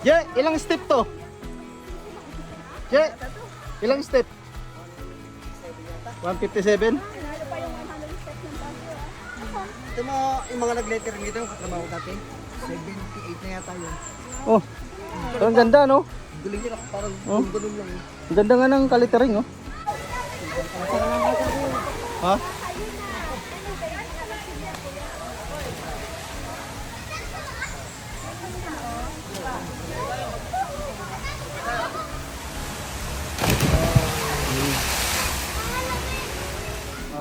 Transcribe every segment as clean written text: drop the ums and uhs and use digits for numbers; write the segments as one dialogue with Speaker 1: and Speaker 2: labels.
Speaker 1: Je, ilang step to? Je, ilang step? 157?
Speaker 2: Ito mo, yung mga nag-letter dito, yung katrabaho dati. 78 na yata yun.
Speaker 1: Oh, ang ganda no?
Speaker 2: Galing nila, parang ganun lang.
Speaker 1: Ang ganda nga ng kalitering oh. Ha?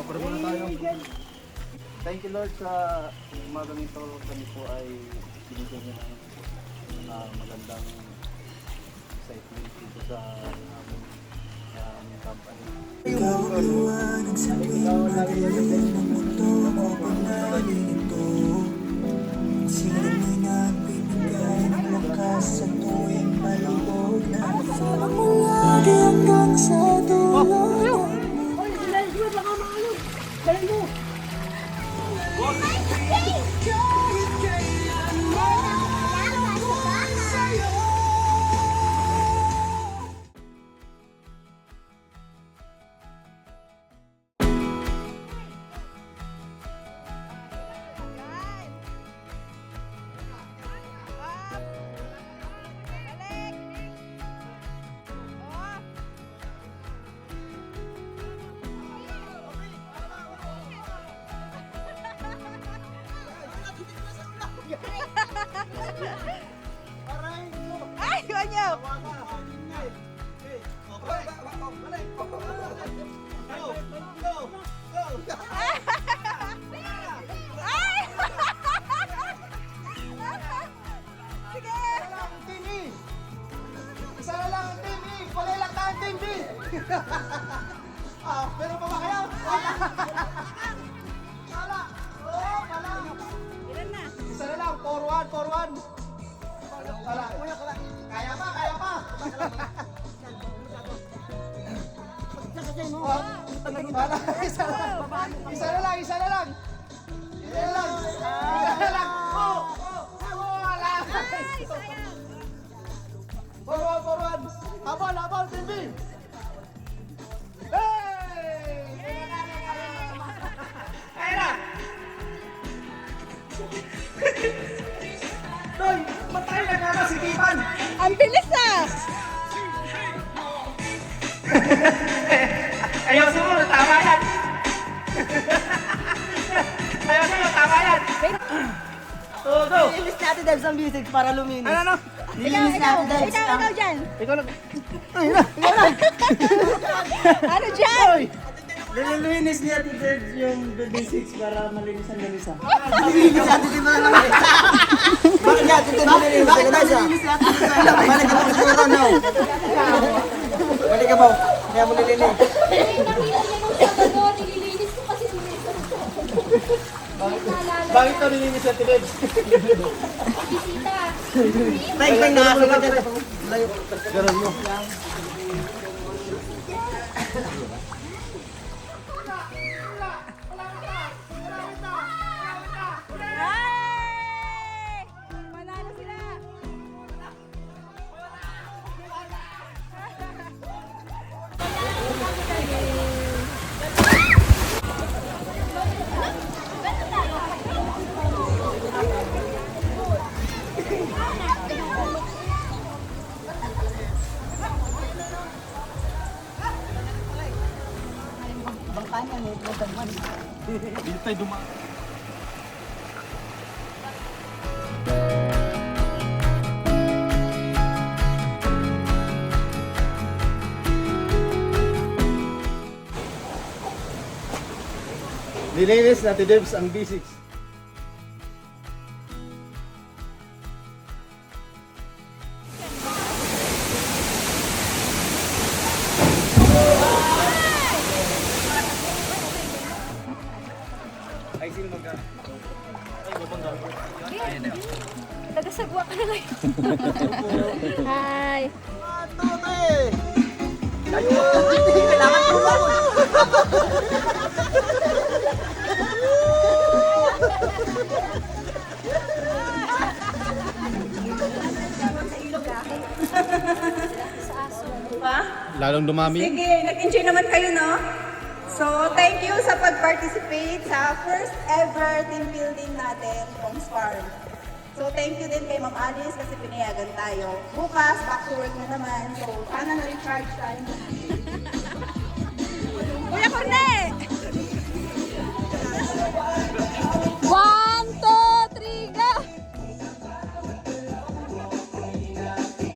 Speaker 1: Pwede muna tayo. Thank you Lord sa umaga nito. Kami po ay binigyan niyo ng magandang excitement dito sa aming company.
Speaker 3: Ikaw ang liwanag sa tuwing madilim ng mundo mo pinalilito. Sinamay na binigay ng lakas sa tuwing malubog na kasama mo lagi hanggang sa dulo.
Speaker 4: Ay, banyo! Sige!
Speaker 1: Isa na lang ang team E! Kulay lang tayo team B! Pero pa ba kayo? Wala! Oo, wala!
Speaker 4: Ilan na?
Speaker 1: Isa na lang, 4-1, 4-1! Wala, kaya pa, kaya pa! Wala, isa na lang! Isa na lang, isa na lang! Isa na lang! Isa na lang! Wala!
Speaker 4: Ay, sayang!
Speaker 1: 4-1, 4-1! Habol, habol, team B! Hey! Kaya na! Toy, matay na nga si Kipan!
Speaker 4: Ang bilis na!
Speaker 1: Ayaw sumunod, tama yan! Ayaw sumunod, tama yan! Todo!
Speaker 2: Nilinis natin Debs ang music para luminis.
Speaker 1: Ano?
Speaker 2: Nilinis natin Debs.
Speaker 4: Ikaw dyan!
Speaker 1: Ikaw lang.
Speaker 4: Ano dyan?
Speaker 2: Nilinis niya natin Debs yung basics para malinis ang ganisa. Nilinis natin din ba lang? Bakit natin din malinis ang ganisa? Balik ka mo siguro, no? Balik ka mo. Kaya mo nilinis.
Speaker 5: Nililinis ko kasi
Speaker 1: Bakit ito nilinis sa Tibebs?
Speaker 5: bisita.
Speaker 2: Teng, nakasulat yan.
Speaker 1: Ganun mo.
Speaker 4: Ay! Manalo sila!
Speaker 1: Dito tayo dumaan. Nilinis natin Debs ang B6.
Speaker 5: Hi.
Speaker 2: Kailangan tumawag.
Speaker 1: Lalong dumami.
Speaker 4: Sige, nag-enjoy naman kayo, no? So, thank you sa pag-participate sa first ever team building natin from Farm. So, thank you din kay Ma'am Alice kasi pinayagan tayo. Bukas, back to work na naman. So, sana na-recharge tayo. Kuya Corne!